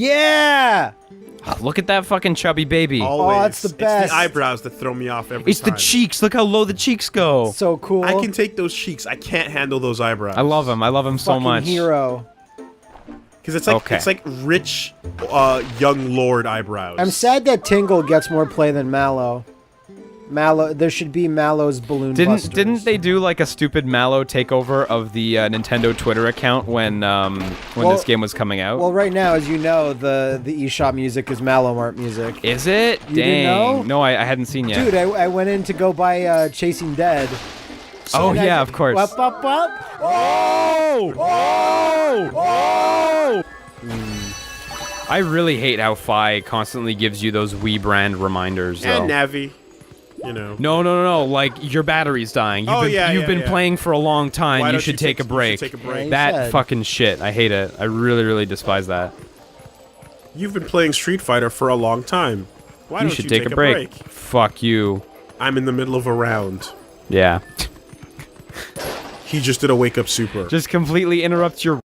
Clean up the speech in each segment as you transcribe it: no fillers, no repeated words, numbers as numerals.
Yeah! Look at that fucking chubby baby. Always. Oh, it's the best. It's the eyebrows that throw me off every It's time. the cheeks. Look how low the cheeks go. So cool. I can take those cheeks. I can't handle those eyebrows. I love him. I love him so Fucking much. hero. Because it's like Okay. it's like rich, young lord eyebrows. I'm sad that Tingle gets more play than Mallow. Mallow, there should be Mallow's Balloon Busters. Didn't they do like a stupid Mallow takeover of the Nintendo Twitter account when this game was coming out? Well, right now, as you know, the eShop music is Mallow Art music. Is it? You didn't know? No, I hadn't seen yet. Dude, I went in to go buy Chasing Dead. Oh And yeah, of course. Up, up, up. Oh! Oh! Oh! I really hate how Fi constantly gives you those Wii brand reminders. Though. And Navi, you know. No. Like your battery's dying. You've been playing for a long time. Why You don't should take a break. You should take a break. Yeah, That fucking shit. I hate it. I really despise that. You've been playing Street Fighter for a long time. Why You don't should you take a break. Fuck you. I'm in the middle of a round. Yeah. He just did a wake up super. Just completely interrupt your.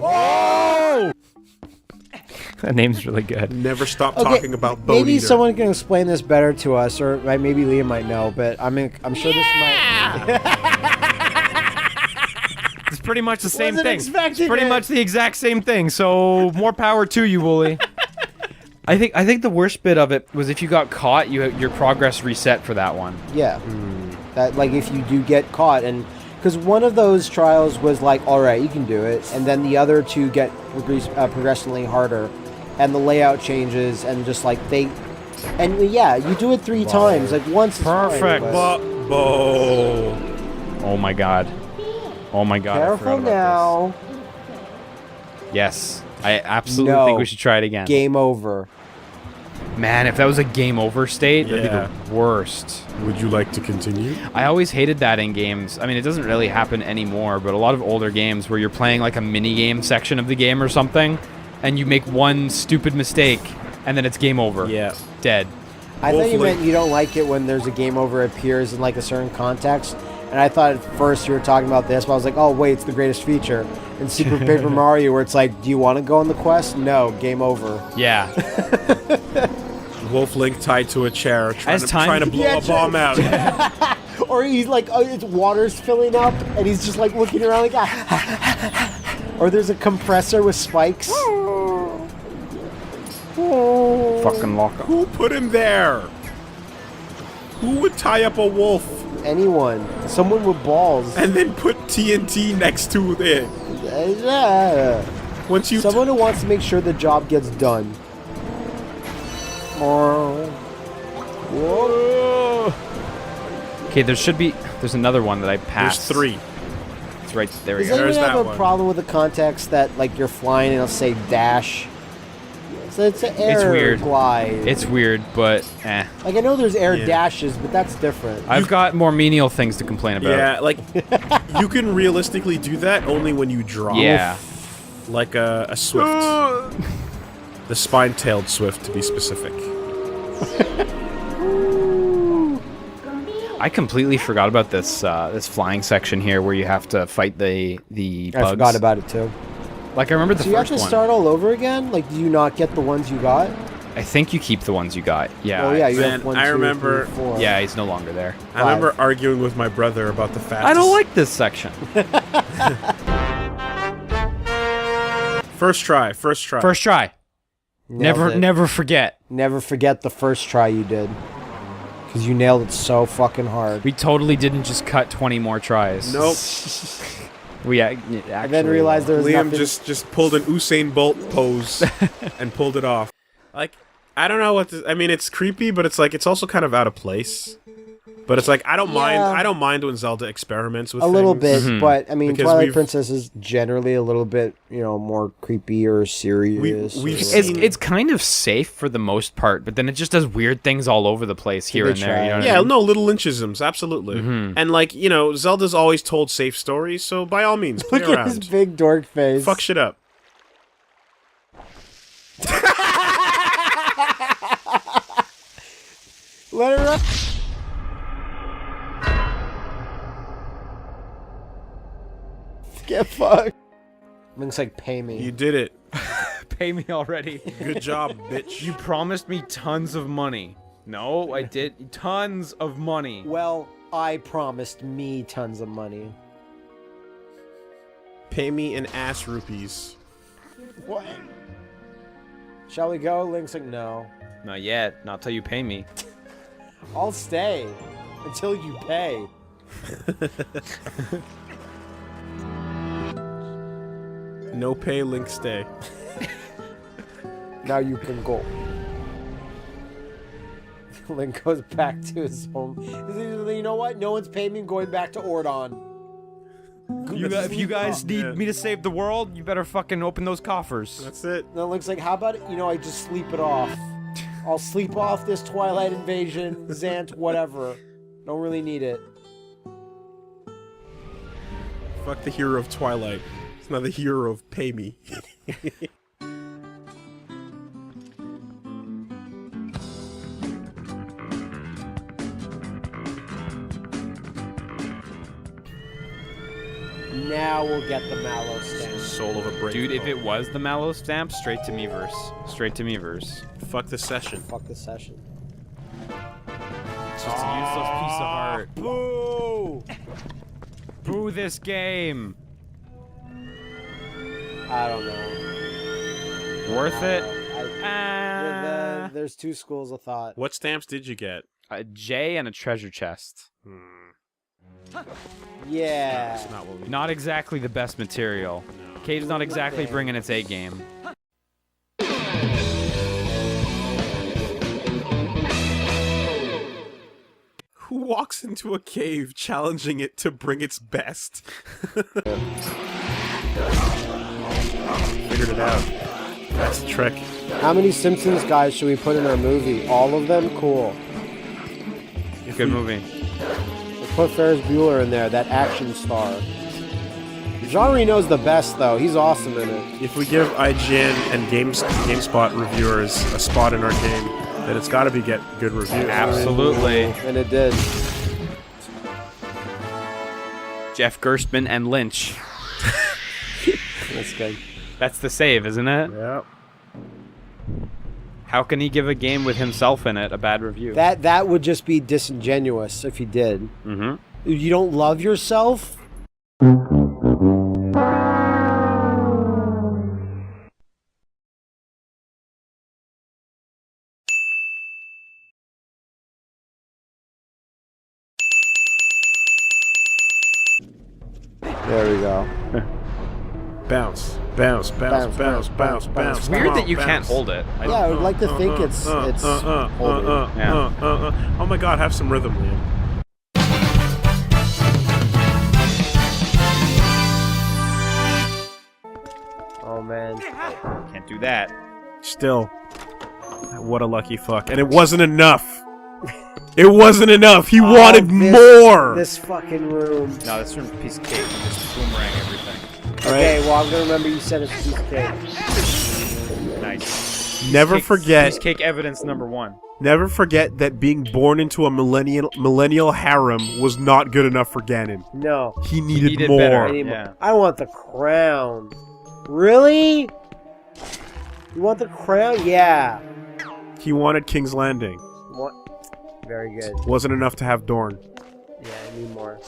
Oh! That name's really good. Never stop Okay, talking about Bone maybe Eater. someone can explain this better to us, or maybe Liam might know, but I'm sure this might... It's pretty much the same Wasn't thing. expecting It's pretty it. much the exact same thing. So more power to you, Wooly. I think the worst bit of it was if you got caught, your progress reset for that one. Yeah. That, like, if you do get caught, and... Because one of those trials was like, alright, you can do it, and then the other two get progressively harder, and the layout changes, and just like they... And yeah, you do it 3 times, like once is fine, Perfect. but- Bo. Oh my god. Oh my god. I Careful forgot about now. this. Yes. I absolutely No. think we should try it again. Game over. Man, if that was a game over state, that'd Yeah. be the worst. Would you like to continue? I always hated that in games. I mean, it doesn't really happen anymore, but a lot of older games where you're playing like a mini game section of the game or something, and you make one stupid mistake, and then it's game over. Yeah. Dead. I thought you Wolf meant you don't like it when there's a game over appears in like a certain context. And I thought at first you were talking about this, but I was like, oh wait, it's the greatest feature. In Super Paper Mario where it's like, do you want to go on the quest? No, game over. Yeah. Wolf Link tied to a chair, trying to blow Yeah, a bomb out. Or he's like, oh, it's water's filling up, and he's just like looking around like, or there's a compressor with spikes. Fucking locker. Who put him there? Who would tie up a wolf Anyone. Someone with balls. and then put TNT next to it? Yeah. Once you Someone who wants to make sure the job gets done. Whoa. Okay, there's another one that I there's passed. 3. It's right there. Does We go. anyone There's have that a one. problem with the context that like you're flying and it'll say dash? So it's an air weird. glide. It's weird, but eh. like I know there's air Yeah. dashes, but that's different. I've got more menial things to complain about. Yeah, like you can realistically do that only when you drop. Yeah. Like a swift. The spine-tailed swift, to be specific. I completely forgot about this this flying section here where you have to fight the bugs. I forgot about it too. Like I remember the So you have first to one. start all over again? Like, do you not get the ones you got? I think you keep the ones you got. Yeah. Oh yeah, you Man, have 1, I 2, remember- 3, 4. Yeah, he's no longer there. I remember arguing with my brother about the fastest. I don't like this section. First try. First Try. Nailed it. Never forget. Never forget the first try you did. Because you nailed it so fucking hard. We totally didn't just cut 20 more tries. Nope. We actually. And then realized there was Liam nothing. just pulled an Usain Bolt pose and pulled it off. Like, I don't know what I mean, it's creepy, but it's like it's also kind of out of place. But it's like I don't mind when Zelda experiments with a little things. bit, but I mean, Because Twilight we've- Princess is generally a little bit, more creepy or serious. we've or- seen- It's kind of safe for the most part, but then it just does weird things all over the place here They and there. You know try. what I Yeah, mean? no, little lynchisms, absolutely. And like, Zelda's always told safe stories, so by all means, play Look at his around. big dork face. Fuck shit up. Let her run. Get fucked. Link's like, pay me. You did it. Pay me already. Good job, bitch. You promised me tons of money. No, I did. Tons of money. Well, I promised me tons of money. Pay me in ass rupees. What? Shall we go? Link's like, no. Not yet. Not till you pay me. I'll stay until you pay. No pay, Link stay. Now you can go. Link goes back to his home. You know what? No one's paid me. I'm going back to Ordon. If you guys need me to save the world, you better fucking open those coffers. That's it. Then Link's like, how about, I just sleep it off. I'll sleep off this Twilight invasion, Zant, whatever. Don't really need it. Fuck the hero of Twilight. It's not the hero of pay me. Now we'll get the Mallow stamp. Soul of a brave Dude, if foe. it was the Mallow stamp, straight to Miiverse. Straight to Miiverse. Fuck the session. Fuck the session. Just to use those piece of art. Boo! Boo this game. I don't know. Worth it? There's two schools of thought. What stamps did you get? A J and a treasure chest. Yeah. That's not what we Not exactly the best material. No. Cave's not exactly bringing its A game. Who walks into a cave challenging it to bring its best? Figured it out. That's the trick. How many Simpsons guys should we put in our movie? All of them? Cool. Good movie. Let's put Ferris Bueller in there, that action star. Jean Reno's the best, though. He's awesome in it. If we give IGN and GameSpot reviewers a spot in our game, then it's got to be get good reviews. Absolutely. And it did. Jeff Gerstmann and Lynch. That's good. That's the save, isn't it? Yeah. How can he give a game with himself in it a bad review? That would just be disingenuous if he did. Mm-hmm. You don't love yourself? There we go. Bounce, bounce, bounce, bounce, bounce, bounce. It's weird that you can't hold it. Yeah, I would like to think it's holding. Oh my god, have some rhythm, Liam. Oh man. Can't do that. Still, what a lucky fuck. And it wasn't enough. It wasn't enough. He wanted more. This fucking room. No, this room's a piece of cake. Just boomerang everything. Okay, well I'm gonna remember you said it's a piece of cake. Nice. Never forget. Piece cake evidence number 1. Never forget that being born into a millennial harem was not good enough for Ganon. No. He needed better. more. I need Yeah. more. I want the crown. Really? You want the crown? Yeah. He wanted King's Landing. What? Very good. Wasn't enough to have Dorne. Yeah, I need more.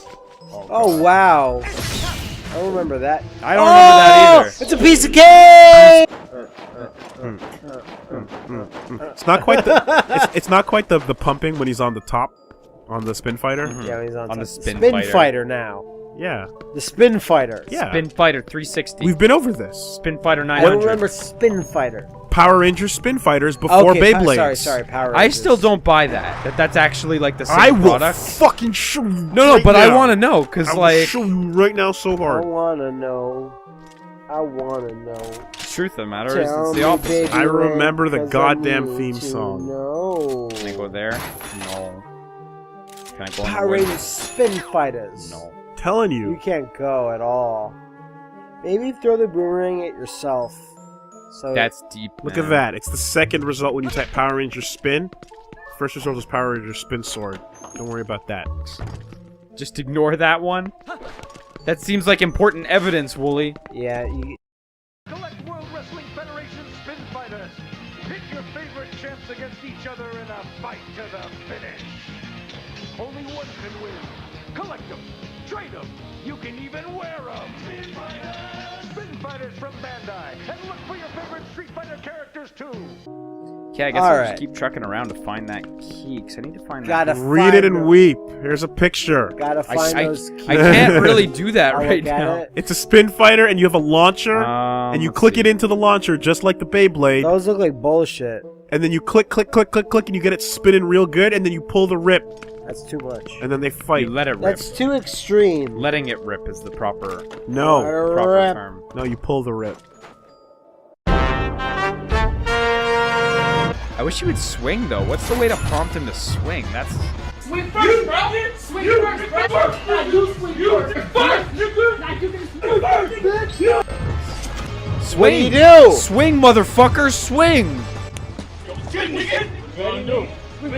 Oh wow. I don't remember that. I don't remember that either. It's a piece of cake! It's not quite the. It's not quite the pumping when he's on the top, on the spin fighter. Yeah, he's on the top. spin fighter. fighter. Now. Yeah, The spin fighter. yeah. Spin Fighter 360. We've been over this. Spin Fighter I don't 900. remember spin fighter. Power Rangers spin fighters before Okay, Beyblades. sorry, Power I Rangers. still don't buy that. That's actually like the same I will product. fucking show you. No, right but I now. want to know because I will like show you right now so I hard. wanna know. I wanna know. truth of the matter is Tell it's the me, opposite. baby, I remember the 'cause I goddamn need theme to song. know. Can I go there? No. Can I go Power on the Rangers spin fighters. No. Telling You you. can't go at all. Maybe throw the boomerang at yourself. So That's deep. Look man. at that. It's the second result when you type Power Rangers spin. First result is Power Ranger Spin Sword. Don't worry about that. Just ignore that one. That seems like important evidence, Wooly. Yeah. Collect World Wrestling Federation Spin Fighters. Pit your favorite champs against each other in a fight to the finish. Only one can win. Collect them. Trade them. You can even wear them. Spin Fighters! Spin Fighters from Bandai. And look for your favorite Street Fighter characters too. Okay, I guess All I'll right. just keep trucking around to find that key, because I need to find Gotta that. Read it and find weep. Here's a picture. Gotta find those keys. I can't really do that I'll right look at now. it. It's a spin fighter, and you have a launcher, and you let's click see. it into the launcher just like the Beyblade, Those look like bullshit. and then you click, click, click, click, click, and you get it spinning real good, and then you pull the rip, That's too much. and then they fight. You let it rip. That's too extreme. Letting it rip is the proper No, proper term. no, you pull the rip. I wish he would swing though. What's the way to prompt him to swing? That's Swing first, bro! Swing first, bro! Nah, you swing first! You can swing first! What do you do? swing, motherfucker, swing! Swing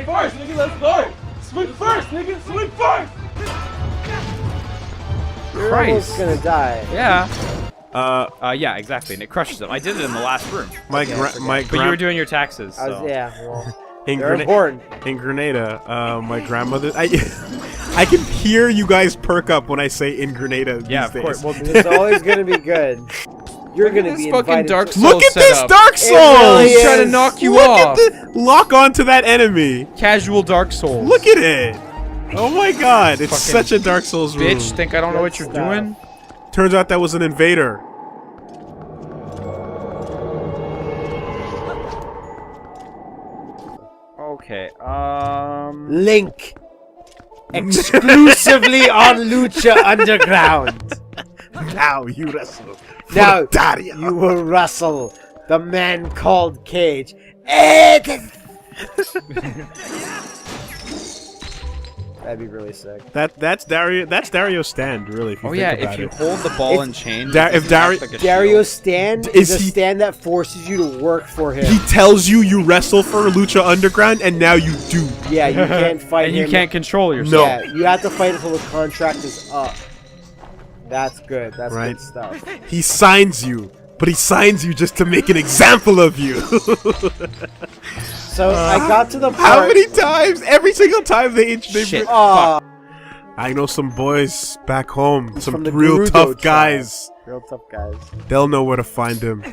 first, nigga, let's go! Swing first, nigga, swing first! You're Christ. almost gonna die. Yeah. Yeah, exactly. And it crushes him. I did it in the last room. My But you were doing your taxes. I was, So. yeah, well, in, they're important. in Grenada, my grandmother. I can hear you guys perk up when I say in Grenada. Yeah, these of course. days. Well, It's always gonna be good. You're Look at gonna this be fucking invited Dark to- Souls Look at this setup. Dark really Souls! He's trying to is. knock you Look off. at the lock onto that enemy. Casual Dark Souls. Look at it. Oh my God! It's Fucking such a Dark Souls room. bitch. Think I don't know what you're Good stuff. doing? Turns out that was an invader. Okay. Link. Exclusively on Lucha Underground. Now you wrestle. Now Daria. you will wrestle the man called Cage. That'd be really sick. That's Dario. That's Dario's stand, really. If you Oh think yeah, about if you it. hold the ball If and chain, Dar- it if doesn't Dario- act like a Dario's shield. stand Is is a he- stand that forces you to work for him. He tells you you wrestle for Lucha Underground, and now you do. Yeah, you can't fight and him. you can't control yourself. Yeah, you have to fight until the contract is up. That's good. That's Right. good stuff. He signs you, but he signs you just to make an example of you. So I got to the part. How many times? Every single time they Shit. Aw, I know some boys back home, some from the real Gerudo tough tribe. guys. real tough guys. They'll know where to find him.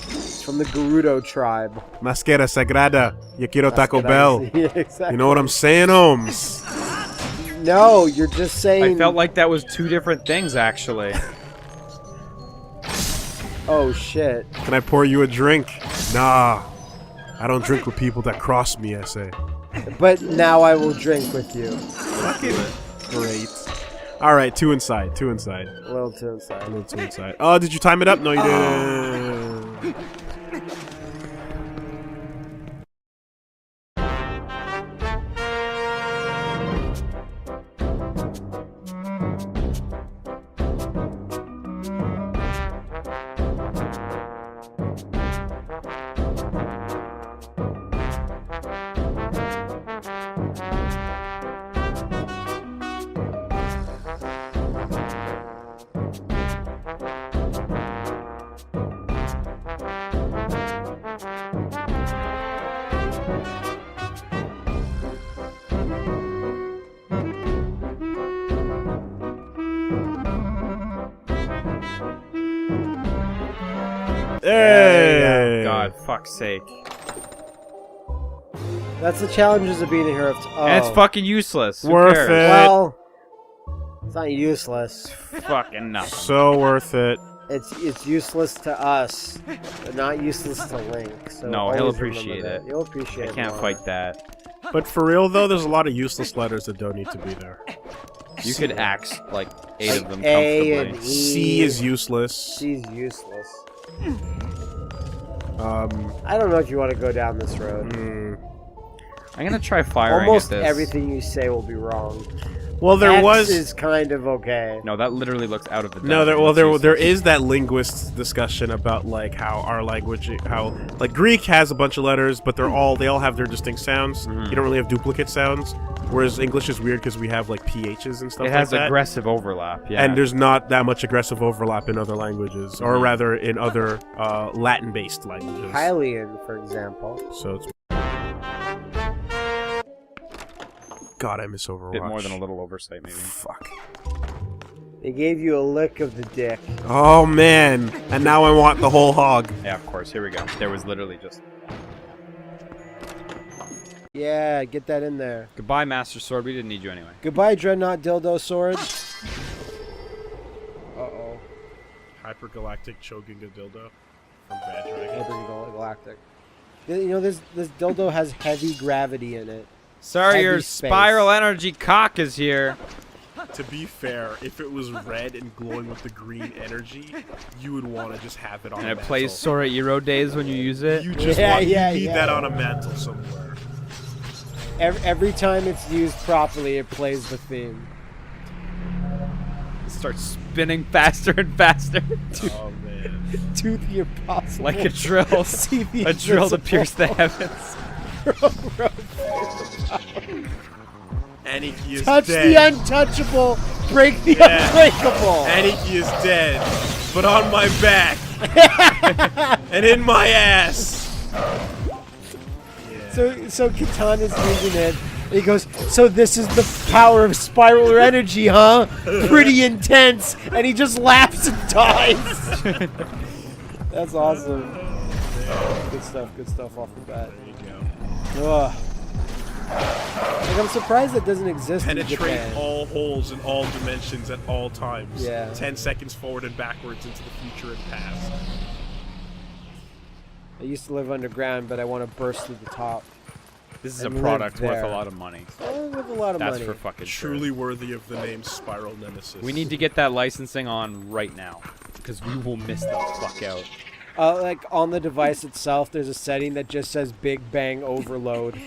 It's from the Gerudo tribe. Masquera Sagrada, yo quiero Taco Bell. Yeah, exactly. You know what I'm saying, Ohms? No, you're just saying. I felt like that was two different things, actually. Oh shit. Can I pour you a drink? Nah. I don't drink with people that cross me, I say. But now I will drink with you. Fucking great. Alright, two inside, two inside. A little too inside. A little two inside. Oh, did you time it up? No, you didn't. Hey! God, fuck's sake. That's the challenges of being a hero. And it's fucking useless. Who Worth cares? it. Well, it's not useless. Fucking nothing. So worth it. It's useless to us, but not useless to Link. So No, he'll always appreciate remember it. that. He'll appreciate I it. can't more. fight that. But for real, though, there's a lot of useless letters that don't need to be there. You could axe like 8 of them A and comfortably. E. C is useless. She's useless. Um, I don't know if you want to go down this road. mm, I'm gonna try firing Almost at this. everything you say will be wrong. Well, there X was. is kind of okay. No, that literally looks out of the. No, dungeon. there is that linguist discussion about like how our language, how like Greek has a bunch of letters, but they all have their distinct sounds. You don't really have duplicate sounds, whereas English is weird because we have like PHs and stuff. It has like that. aggressive overlap. Yeah. And there's not that much aggressive overlap in other languages, or rather in other Latin-based languages. Hylian, for example. So it's. God, I miss Overwatch. bit more than a little oversight, maybe. Fuck. They gave you a lick of the dick. Oh man! And now I want the whole hog. Yeah, of course. Here we go. There was literally just. Yeah, get that in there. Goodbye, Master Sword. We didn't need you anyway. Goodbye, Dreadnought Dildo Sword. Uh-oh. Hypergalactic Choginga dildo from Bad Dragon. Hypergalactic. You know, this dildo has heavy gravity in it. Sorry, Heavy your space. spiral energy cock is here. To be fair, if it was red and glowing with the green energy, you would want to just have it on And a it mantle. plays Sora Eero Days when you use it. You just Yeah, want, yeah, you need yeah. that on a mantle somewhere. Every time it's used properly, it plays the theme. It starts spinning faster and faster. Oh man. To the impossible. Like a drill. See the A drill to invisible. pierce the heavens. Aniki is Touch dead. the untouchable, break the Yeah. unbreakable. Aniki is dead, but on my back and in my ass. So Katana's using it. And he goes, so this is the power of spiral energy, huh? Pretty intense. And he just laughs and dies. That's awesome. Good stuff off the bat. There you go. Ugh. Like, I'm surprised that doesn't exist in Penetrate Japan. all holes in all dimensions at all times. Yeah. 10 seconds forward and backwards into the future and past. I used to live underground, but I want to burst through the top. This is a And live product worth there. a lot of money. With a lot of That's money. for fucking sure. Truly worthy of the name Spiral Nemesis. We need to get that licensing on right now, because we will miss the fuck out. Like on the device itself, there's a setting that just says Big Bang Overload.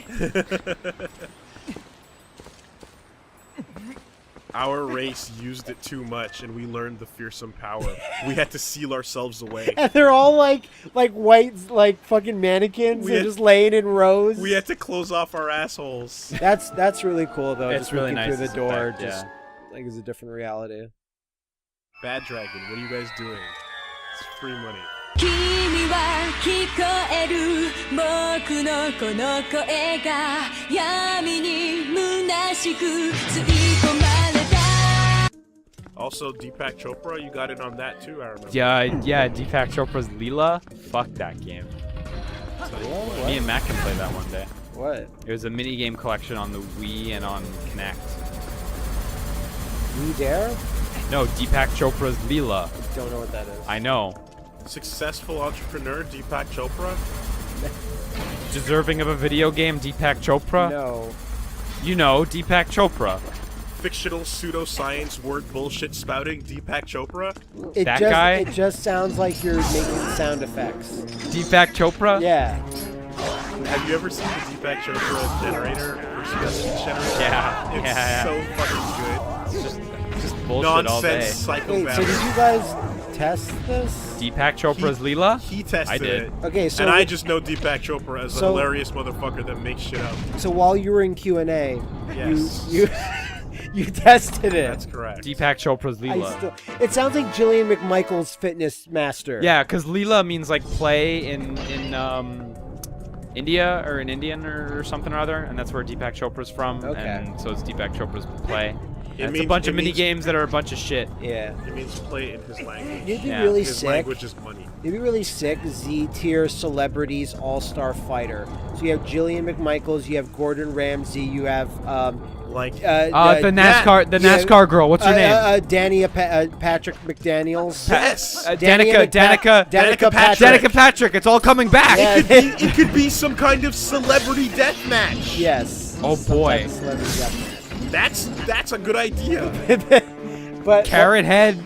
Our race used it too much, and we learned the fearsome power. We had to seal ourselves away. And they're all like white, like fucking mannequins. They're just laying in rows. We had to close off our assholes. That's really cool though. It's just really looking nice through the as door, effect, just yeah. like it's a different reality. Bad Dragon, what are you guys doing? It's free money. 君は聞こえる僕のこの声が闇に虚しく吸い込まれた Also, Deepak Chopra, you got in on that too, I remember. Yeah, Deepak Chopra's Leela. Fuck that game. What? Me and Matt can play that one day. What? It was a mini game collection on the Wii and on Kinect. You dare? No, Deepak Chopra's Leela. Don't know what that is. I know. Successful entrepreneur, Deepak Chopra? Deserving of a video game, Deepak Chopra? No. You know, Deepak Chopra. Fictional pseudoscience word bullshit spouting, Deepak Chopra? That guy? It just sounds like you're making sound effects. Deepak Chopra? Yeah. Have you ever seen the Deepak Chopra generator? Generator? Yeah. It's yeah. so fucking good. It's just bullshit all day. Nonsense Wait, psychopath. so did you guys test this? Deepak Chopra's Leela? He tested I did. it. Okay, so And I just know Deepak Chopra as a So- hilarious motherfucker that makes shit up. so while you were in Q&A, Yes. you you tested it. That's correct. Deepak Chopra's Leela. It sounds like Jillian McMichael's fitness master. Yeah, because Leela means like play in India or in Indian or something or other, and that's where Deepak Chopra's from. Okay. And so it's Deepak Chopra's play. It And it's a means- bunch of it mini means- games that are a bunch of shit. Yeah. It means play in his language. You'd be Yeah. really His sick. language is money. It'd be really sick. Z-tier celebrities all-star fighter. So you have Jillian McMichaels, you have Gordon Ramsay, you have Like, The NASCAR girl. What's her name? Patrick McDaniels. yes! Danica Patrick. Danica Patrick. It's all coming back. Yeah. It could be some kind of celebrity death match. Yes. Oh, Some boy. type of celebrity deathmatch. That's a good idea. But Carrot Head.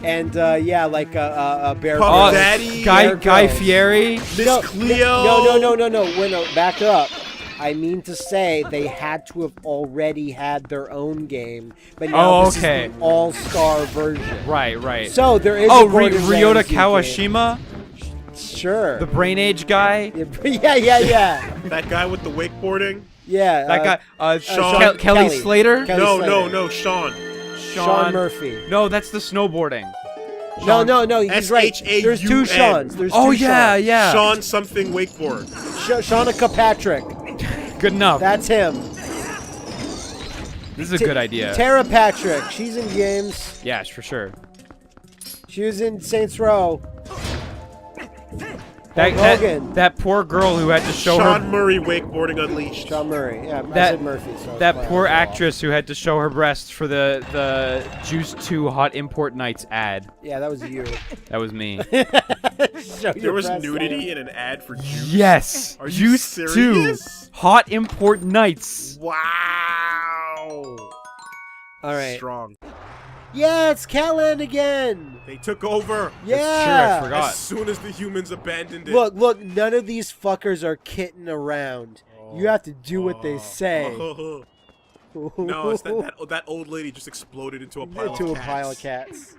yeah, like Bear Puff Grylls. Daddy. Guy Bear Grylls. Fieri. Miss Cleo. No. Wait, no, back up. I mean to say they had to have already had their own game, but now this is the all-star version. Right. So there is. Oh, a Gordon Ryota Ramsay Kawashima, game. Sure. the Brain Age guy. Yeah. That guy with the wakeboarding? Yeah. That guy, Sean- Kelly Slater. Kelly No, Slater. no, Sean. Sean Murphy. No, that's the snowboarding. No, he's right. S-H-A-U-N. There's two Seans. There's Oh two Seans. yeah. Sean something wakeboard. Shaunica Patrick. Good enough. That's him. This is a good idea. Tara Patrick. She's in games. Yeah, for sure. She was in Saints Row. Hogan. That poor girl who had to show Sean her. Murray wakeboarding unleashed. Sean Murray. Yeah, I That- said Murphy. So That it's poor fine. actress who had to show her breasts for the Juice 2 Hot Import Nights ad. Yeah, that was you. That was me. There was nudity in an ad for Juice. Yes. Are you Juice 2 serious? Hot Import Nights. Wow. All right. Strong. Yeah, it's Callan again. They took over. Yeah. That's true, I forgot. As soon as the humans abandoned it. Look, none of these fuckers are kidding around. You have to do what they say. No, it's that old lady just exploded into a pile of Into a cats. pile of cats.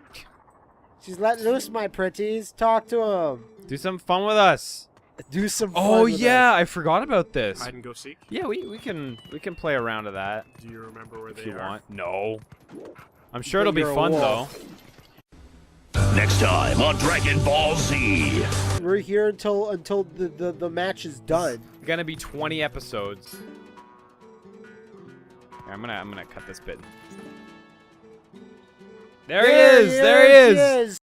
She's letting loose, my pretties. Talk to them. Do some fun with us. Do some fun Oh with yeah, us. I forgot about this. Hide and go seek. Yeah, we can play around to that Do you remember where if they you are? want. No. I'm sure it'll be You're a fun though. wolf. Next time on Dragon Ball Z. We're here until the match is done. Gonna be 20 episodes. Here, I'm gonna cut this bit. There he is. There he is.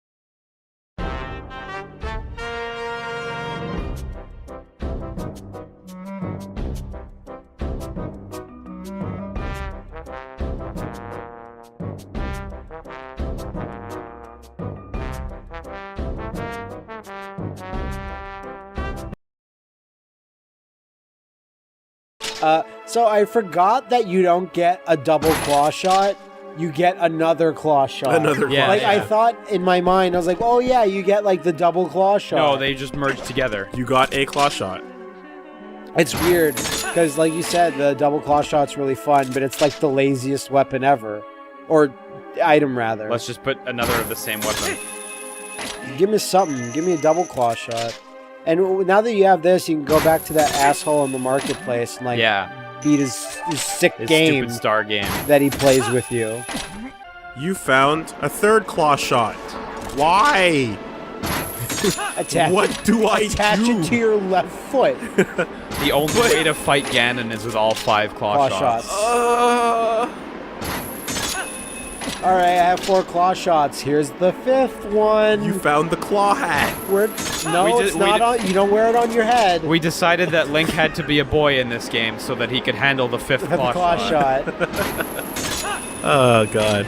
So I forgot that you don't get a double claw shot. You get another claw shot. Another Yeah, Like I yeah. thought in my mind, I was like, oh yeah, you get like the double claw shot. No, they just merged together. You got a claw shot. It's weird because, like you said, the double claw shot's really fun, but it's like the laziest weapon ever, or item rather. Let's just put another of the same weapon. Give me something. Give me a double claw shot. And now that you have this, you can go back to that asshole in the marketplace and like beat his sick His game stupid star game. that he plays with you. You found a third claw shot. Why? Attach What do I attach do? it to your left foot. The only way to fight Ganon is with all 5 claw shots. All right, I have 4 claw shots. Here's the 5th one. You found the claw hat. It's not on. You don't wear it on your head. We decided that Link had to be a boy in this game so that he could handle the 5th The claw, claw shot. shot. Oh god.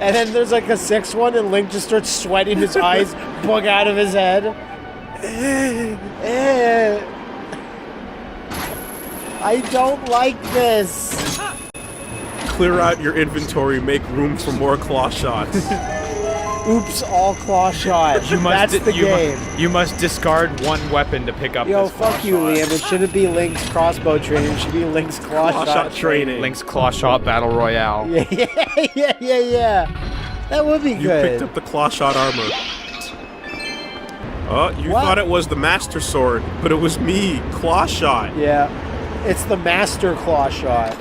And then there's like a 6th one, and Link just starts sweating. His eyes bug out of his head. I don't like this. Clear out your inventory, make room for more claw shots. Oops, all claw shot. That's the game. You must discard 1 weapon to pick up Yo, this claw fuck you, shot. Liam. It shouldn't be Link's crossbow training. It should be Link's claw shot training. Link's claw shot battle royale. Yeah. That would be You good. picked up the claw shot armor. Oh, you What? thought it was the master sword, but it was me, claw shot. Yeah. It's the master claw shot.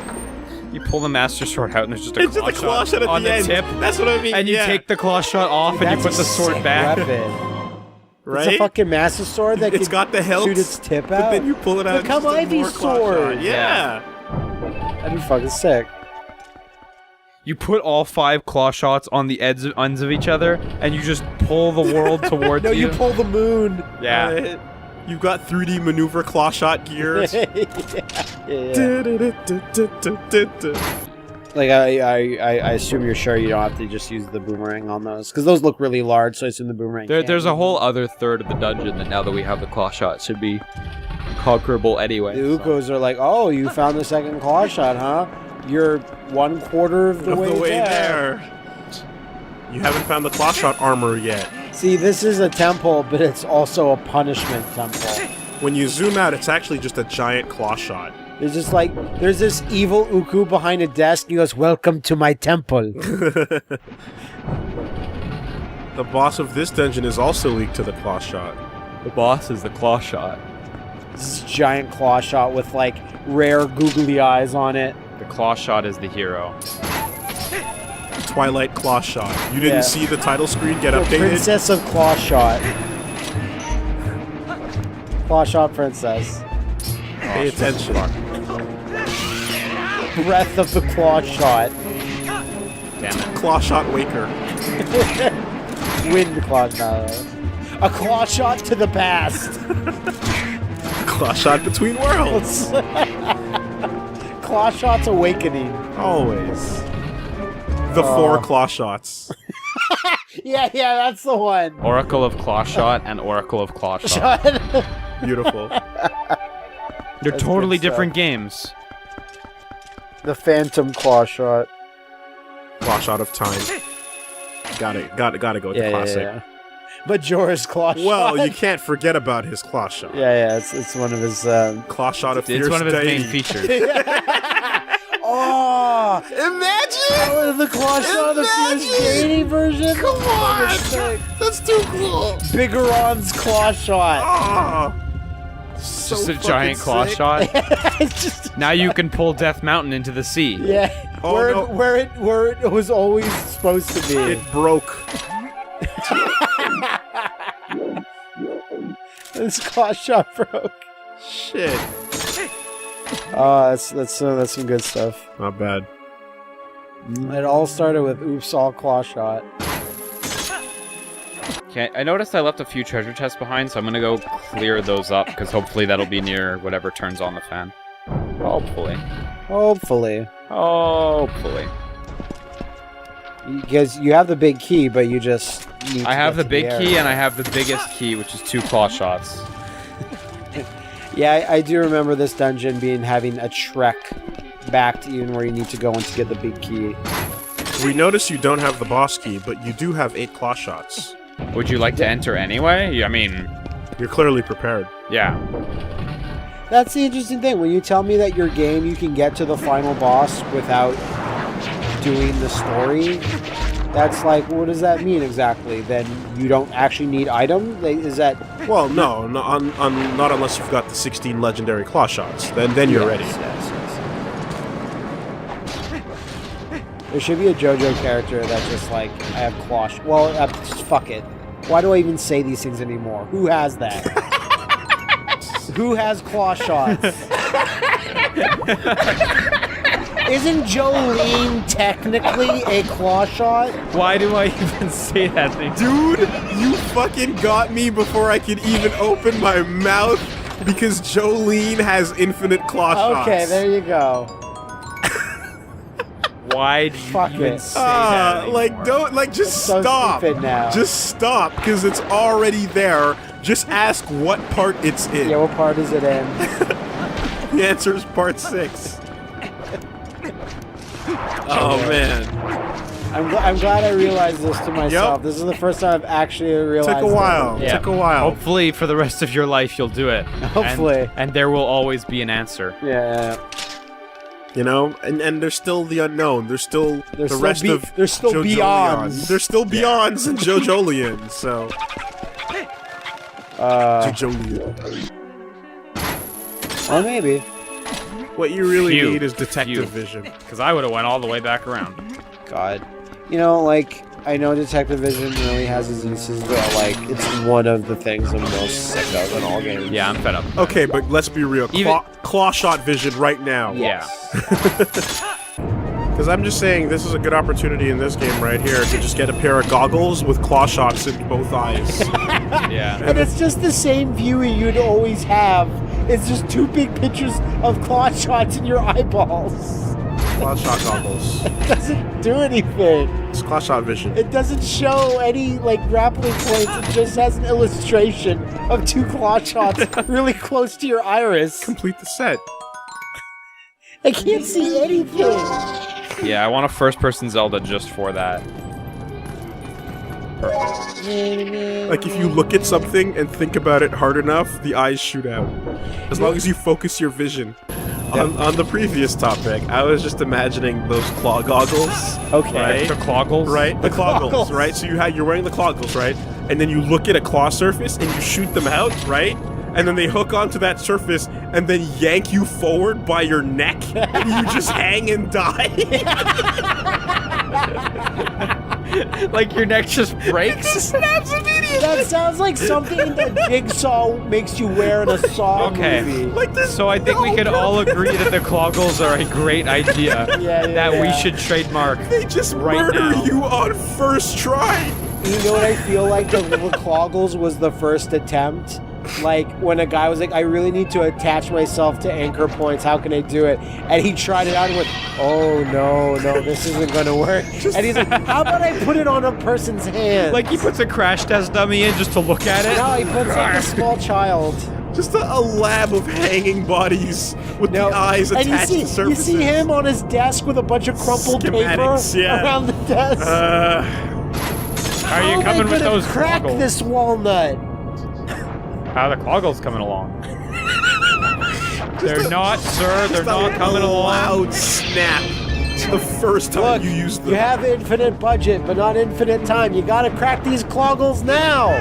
You pull the master sword out and there's just a It's claw, just a claw shot at on the end. tip. That's what I mean. And you yeah. take the claw shot off and you That's put the a sword sick back. Weapon. right? It's a fucking master sword that It's can got the hilt, shoot its tip but out. then you pull it out. Look how and just Ivy's more claw sword. shot. Yeah. That'd be fucking sick. You put all 5 claw shots on the ends of each other and you just pull the world towards No, you. you pull the moon. Yeah. You've got 3D maneuver claw shot gears. yeah. Like I assume you're sure you don't have to just use the boomerang on those because those look really large. So I assume the boomerang. There's a whole other third of the dungeon that now that we have the claw shot should be conquerable anyway. The Ukos are like, oh, you found the second claw shot, huh? You're 1/4 of the way there. You haven't found the claw shot armor yet. See, this is a temple, but it's also a punishment temple. When you zoom out, it's actually just a giant claw shot. There's just like, there's this evil Uku behind a desk. And he goes, "Welcome to my temple." The boss of this dungeon is also leaked to the Clawshot. The boss is the Clawshot. This giant Clawshot with like rare googly eyes on it. The Clawshot is the hero. Twilight Clawshot. You didn't see the title screen get updated? Princess of Clawshot. Clawshot Princess. Pay attention. Breath of the Clawshot. Damn it. Clawshot Waker. Wind Clawshot. A Clawshot to the past. Clawshot Between Worlds. Clawshot's Awakening. Always. The 4 Clawshots. Yeah, that's the one. Oracle of Clawshot and Oracle of Clawshot. Beautiful. They're That's totally good stuff. different games. The Phantom Clawshot. Clawshot of Time. Gotta go with the classic. Majora's Clawshot. Well, you can't forget about his Clawshot. Yeah, it's one of his. Clawshot of Fierce It's one of his Deity. main features. Oh! Imagine! The Clawshot of the Fierce Deity version? Come on! That's too cool! Bigaron's Clawshot. Oh, Just a giant Clawshot. It's just. Now you can pull Death Mountain into the sea. Yeah. Oh, where no. it was always supposed to be. It broke. This Clawshot broke. Shit. Oh, that's some good stuff. Not bad. It all started with Oops All Clawshot. Okay, I noticed I left a few treasure chests behind, so I'm gonna go clear those up, because hopefully that'll be near whatever turns on the fan. Hopefully. Hopefully. Hopefully. Because you have the big key, but you just need to I have get the to big air. key, and I have the biggest key, which is 2 Clawshots. Yeah, I do remember this dungeon having a trek back to even where you need to go and to get the big key. We notice you don't have the boss key, but you do have 8 Clawshots. Would you like to enter anyway? I mean, You're clearly prepared. yeah. That's the interesting thing. When you tell me that your game you can get to the final boss without doing the story, that's like, what does that mean exactly? Then you don't actually need items? Is that... Well, no, not unless you've got the 16 legendary Clawshots. Then you're ready. Yes. There should be a JoJo character that's just like, I have Clawshot. Well, just fuck it. Why do I even say these things anymore? Who has that? Who has Clawshots? Isn't Jolene technically a Clawshot? Why do I even say that thing? Dude, you fucking got me before I could even open my mouth because Jolene has infinite Clawshots. Okay, there you go. Why do you Fuck even it. say that anymore? Just It's so stop. stupid now. Just stop, because it's already there. Just ask what part it's in. Yeah, what part is it in? The answer is part 6. Oh, man. I'm glad I realized this to myself. Yep. This is the first time I've actually realized Took a while. it. Yeah. Took a while. Hopefully, for the rest of your life, you'll do it. Hopefully. And there will always be an answer. Yeah. You know, and there's still the unknown. There's still There's the still rest of there's still JoJolion. beyonds. There's still beyonds in JoJolion. So JoJolion. Or maybe. What you really Phew. need is detective Phew. vision. Because I would have went all the way back around. God. You know, like, I know detective vision really has its uses, but, like, it's one of the things I'm most sick of in all games. Yeah, I'm fed up. Okay, but let's be real. Even- Clawshot vision right now. Yes. Because I'm just saying, this is a good opportunity in this game right here to just get a pair of goggles with Clawshots in both eyes. Yeah. And it's just the same view you'd always have. It's just 2 big pictures of Clawshots in your eyeballs. Clawshot goggles. It doesn't do anything. It's Clawshot vision. It doesn't show any, like, grappling points. It just has an illustration of 2 Clawshots really close to your iris. Complete the set. I can't see anything. Yeah, I want a first-person Zelda just for that. Like, if you look at something and think about it hard enough, the eyes shoot out. As long as you focus your vision. On the previous topic, I was just imagining those claw goggles. Okay. Right? The cloggles? Right? The Cloggles. cloggles, right? So you're wearing the cloggles, right? And then you look at a claw surface and you shoot them out, right? And then they hook onto that surface and then yank you forward by your neck and you just hang and die. Like your neck just breaks? That sounds like something that Jigsaw makes you wear in a Saw Okay. movie. Like this. So I think we could all agree that the cloggles are a great idea. That we should trademark. They just right murder now. you on first try. You know what I feel like? The cloggles was the first attempt. Like when a guy was like, I really need to attach myself to anchor points. How can I do it? And he tried it out and went, oh no, this isn't gonna work. And he's like, how about I put it on a person's hand? Like he puts a crash test dummy in just to look at it? No, he puts like a small child. Just a lab of hanging bodies with the eyes and attached to you surfaces. see him on his desk with a bunch of crumpled Schematics, paper yeah. around the desk. Are you How coming am I with gonna those crack cloggles? this walnut? How are the cloggles coming along? They're not, sir. They're not coming along. Loud snap. It's the first time Look, you use them. you have infinite budget, but not infinite time. You gotta crack these cloggles now.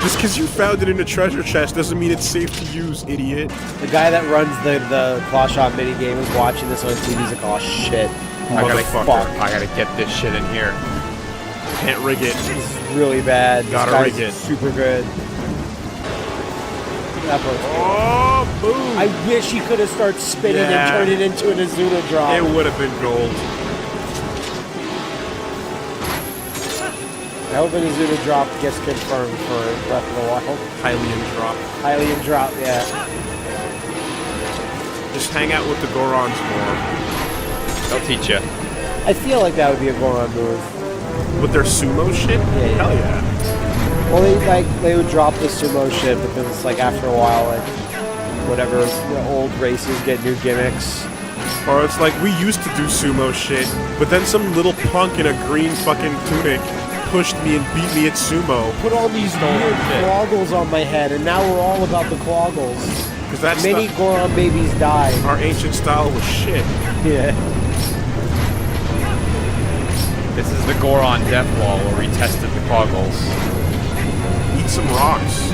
Just because you found it in a treasure chest doesn't mean it's safe to use, idiot. The guy that runs the Clawshot minigame is watching this on TV. He's like, oh shit. Motherfucker. I gotta get this shit in here. Can't rig it. This is really bad. Gotta this rig guy's it. super good. That part's good. Oh, boom. I wish he could have started spinning Yeah. and turned it into an Azuna drop. It would have been gold. I hope an Azuna drop gets confirmed for Breath of the Wild. Hylian drop. Hylian drop, yeah. Just hang out with the Gorons more. They'll teach you. I feel like that would be a Goron move. With their sumo shit? Yeah. Hell yeah. Well, they would drop the sumo shit, but then it's like after a while, like whatever the old races get new gimmicks. Or it's like, we used to do sumo shit, but then some little punk in a green fucking tunic pushed me and beat me at sumo. Put all these weird cloggles on my head, and now we're all about the cloggles. Because that's Many Goron babies died. our ancient style was shit. Yeah. This is the Goron death wall where we tested the cloggles. Eat some rocks.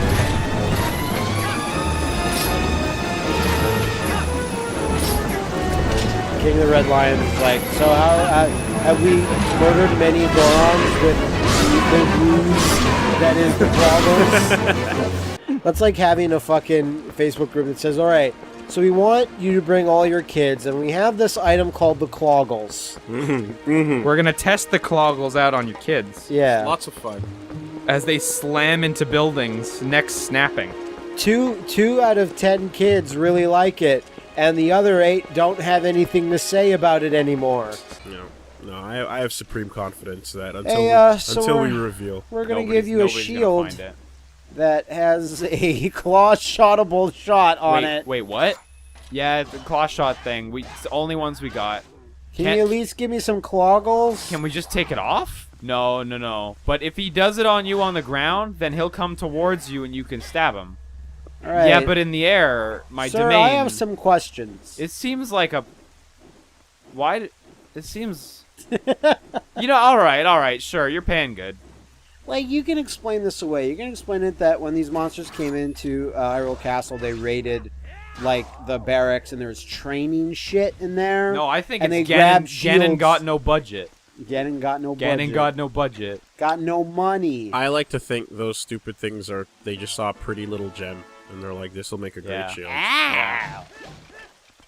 King of the Red Lion is like, so how have we murdered many Gorons with the ruse that is the cloggles? That's like having a fucking Facebook group that says, all right, so we want you to bring all your kids, and we have this item called the cloggles. We're gonna test the cloggles out on your kids. Yeah. Lots of fun. As they slam into buildings, necks snapping. Two out of 10 kids really like it, and the other 8 don't have anything to say about it anymore. No, I have supreme confidence that Hey, until we so reveal. We're gonna give you a Nobody's gonna shield find it. that has a claw-shottable shot on it. Wait, what? Yeah, the Clawshot thing. It's the only ones we got. Can you at least give me some cloggles? Can we just take it off? No. But if he does it on you on the ground, then he'll come towards you and you can stab him. All right. Yeah, but in the air, my Sir, domain. I have some questions. It seems like a. Why? It seems. All right, sure, you're paying good. Like, you can explain this away. You can explain it that when these monsters came into Hyrule Castle, they raided, like, the barracks, and there was training shit in there. No, I think and it's they grabbed Ganon shields. got no budget. Ganon got no budget. Ganon got no budget. Got no money. I like to think those stupid things are, they just saw a pretty little gem, and they're like, this will make a great Yeah. shield.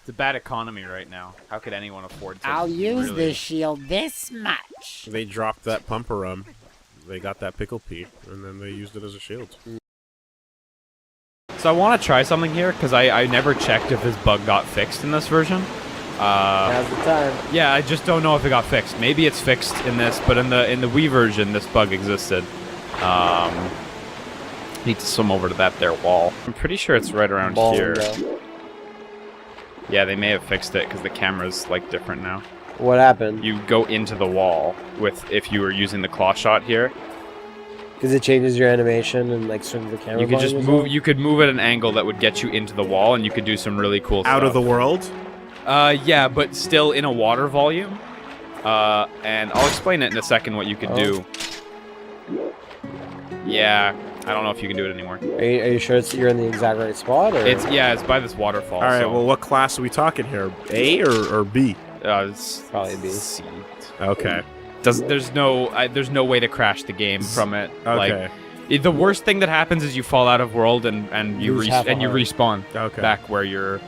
It's a bad economy right now. How could anyone afford to? I'll use really... this shield this much. They dropped that pumper they got that pickle pea, and then they used it as a shield. So I want to try something here because I never checked if this bug got fixed in this version. Now's the time. Yeah, I just don't know if it got fixed. Maybe it's fixed in this, but in the Wii version, this bug existed. Need to swim over to that there wall. I'm pretty sure it's right around here. Window. Yeah, they may have fixed it because the camera's like different now. What happened? You go into the wall if you were using the claw shot here. Because it changes your animation and like swings the camera. You could just volume as move. well? You could move at an angle that would get you into the wall, and you could do some really cool stuff. Out of the world? Yeah, but still in a water volume. And I'll explain it in a second what you could do. Yeah, I don't know if you can do it anymore. Are you sure you're in the exact right spot? Or? It's by this waterfall. All right, so, well, what class are we talking here? A or B? it's Probably B. C. Okay. There's no way to crash the game from it. Okay. Like, the worst thing that happens is you fall out of world and you Lose half a heart. respawn back where you're.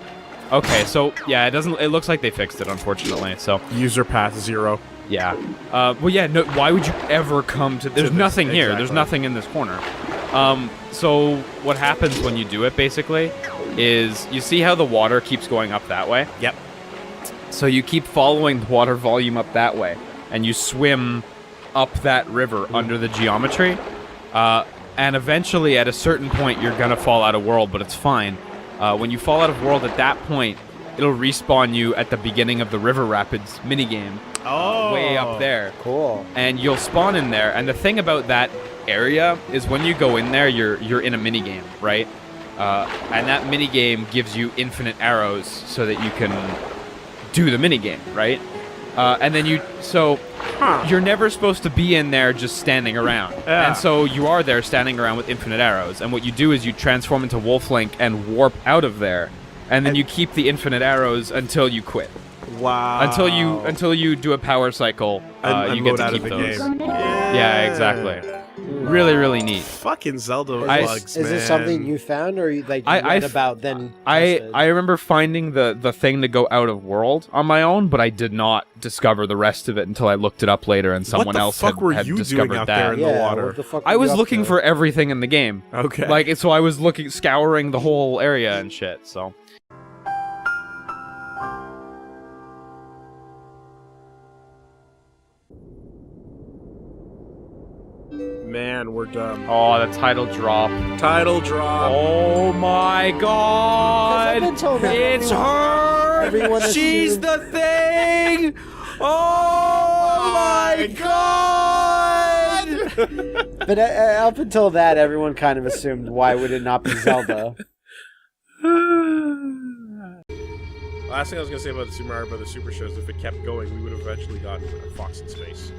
Okay, so yeah, it looks like they fixed it, unfortunately. So User path 0. yeah. Well, yeah. No. Why would you ever come to? There's nothing here. There's exactly. nothing in this corner. So what happens when you do it basically is you see how the water keeps going up that way. Yep. So you keep following the water volume up that way, and you swim up that river under the geometry. And eventually, at a certain point, you're gonna fall out of world, but it's fine. When you fall out of world at that point, it'll respawn you at the beginning of the River Rapids minigame. Oh. Way up there. Cool. And you'll spawn in there. And the thing about that area is when you go in there, you're in a minigame, right? And that minigame gives you infinite arrows so that you can do the minigame, right? And then you're never supposed to be in there just standing around. Yeah. And so you are there standing around with infinite arrows. And what you do is you transform into Wolf-Link and warp out of there. And then you keep the infinite arrows until you quit. Wow. Until you do a power cycle, you get to out keep of the those. game. Yeah, exactly. Really, really neat. Fucking Zelda Is plugs, this, man. is this something you found or you read about then? tested? I remember finding the thing to go out of world on my own, but I did not discover the rest of it until I looked it up later and someone else had discovered out that. there in the water? What the fuck I were was you up looking to? for everything in the game. Okay. So I was scouring the whole area and shit. So. Man, we're done. Oh, the title drop. Title drop. Oh my god! Because up until now, It's her! everyone She's assumed- the thing! Oh my god! But up until that, everyone kind of assumed, why would it not be Zelda? Last thing I was going to say about the Super Mario Brothers Super Show is if it kept going, we would have eventually gotten Fox in Space.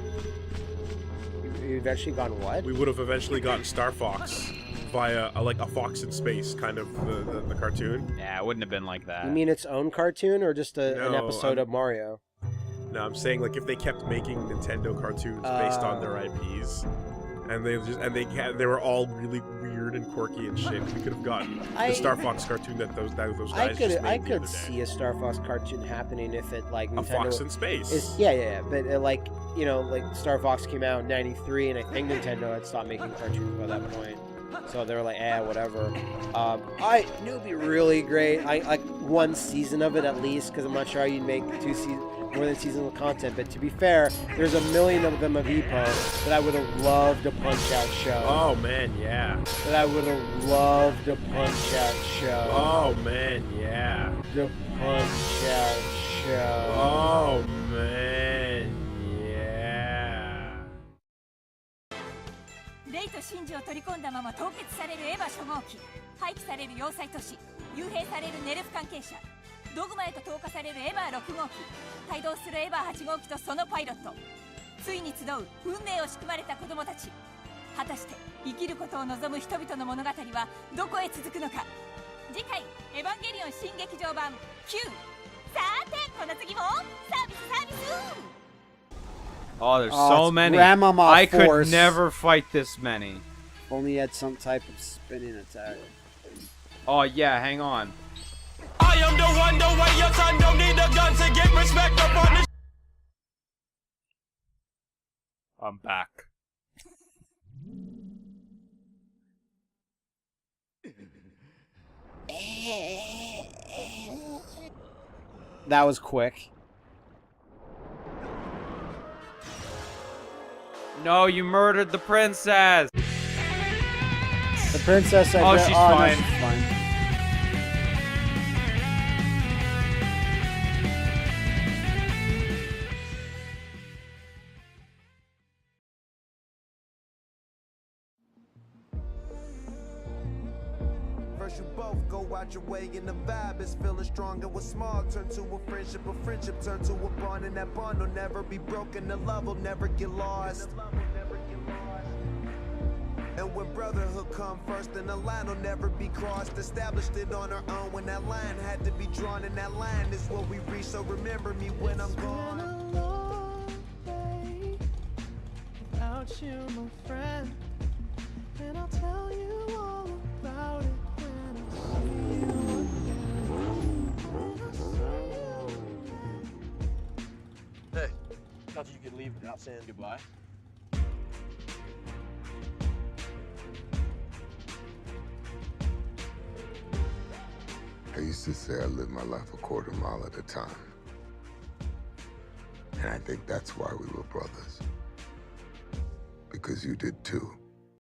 You've actually gone what? We would have eventually gotten Star Fox via a Fox in Space kind of the cartoon. Yeah, it wouldn't have been like that. You mean its own cartoon or just an No, episode of Mario? No, I'm saying like if they kept making Nintendo cartoons based on their IPs, and they were all really weird and quirky and shit, we could have gotten the Star Fox cartoon that those guys just made I the could other see day. a Star Fox cartoon happening if it like A Nintendo Fox in Space. yeah, but like like Star Fox came out in '93, and I think Nintendo had stopped making cartoons by that point. So they were like, whatever. I knew it'd be really great. I like one season of it at least, because I'm not sure how you'd make more than seasonal content. But to be fair, there's a million of them of EPO that I would have loved to punch out show. Oh man, yeah. That I would have loved to punch out show. Oh man, yeah. To punch out show. Oh man, yeah. レイとシンジを取り込んだまま凍結されるエヴァ初号機、廃棄される要塞都市、幽閉されるネルフ関係者、ドグマへと投下されるエヴァ6号機、帯同するエヴァ8号機とそのパイロット、ついに集う運命を仕組まれた子供たち。果たして生きることを望む人々の物語はどこへ続くのか。次回エヴァンゲリオン新劇場版9。さてこの次もサービス。 Oh, there's Oh, so it's many. Grandmama I Force. could never fight this many. If only he had some type of spinning attack. Oh yeah, hang on. I am the one, the way your son don't need a gun to get respect up on the I'm back. That was quick. No, you murdered the princess. The princess. She's no, fine. she's fine. cause you both go out your way, and the vibe is feeling strong. And what's small turn to a friendship turn to a bond, and that bond will never be broken. The love will never get lost. And when brotherhood come first, then the line will never be crossed. Established it on our own when that line had to be drawn, and that line is what we reach. So remember me when I'm gone. It's been a long day without you, my friend, and I'll tell you all about it when I see you again. When I see you again. Hey, thought you could leave without saying goodbye. I used to say I lived my life a quarter mile at a time. And I think that's why we were brothers. Because you did too.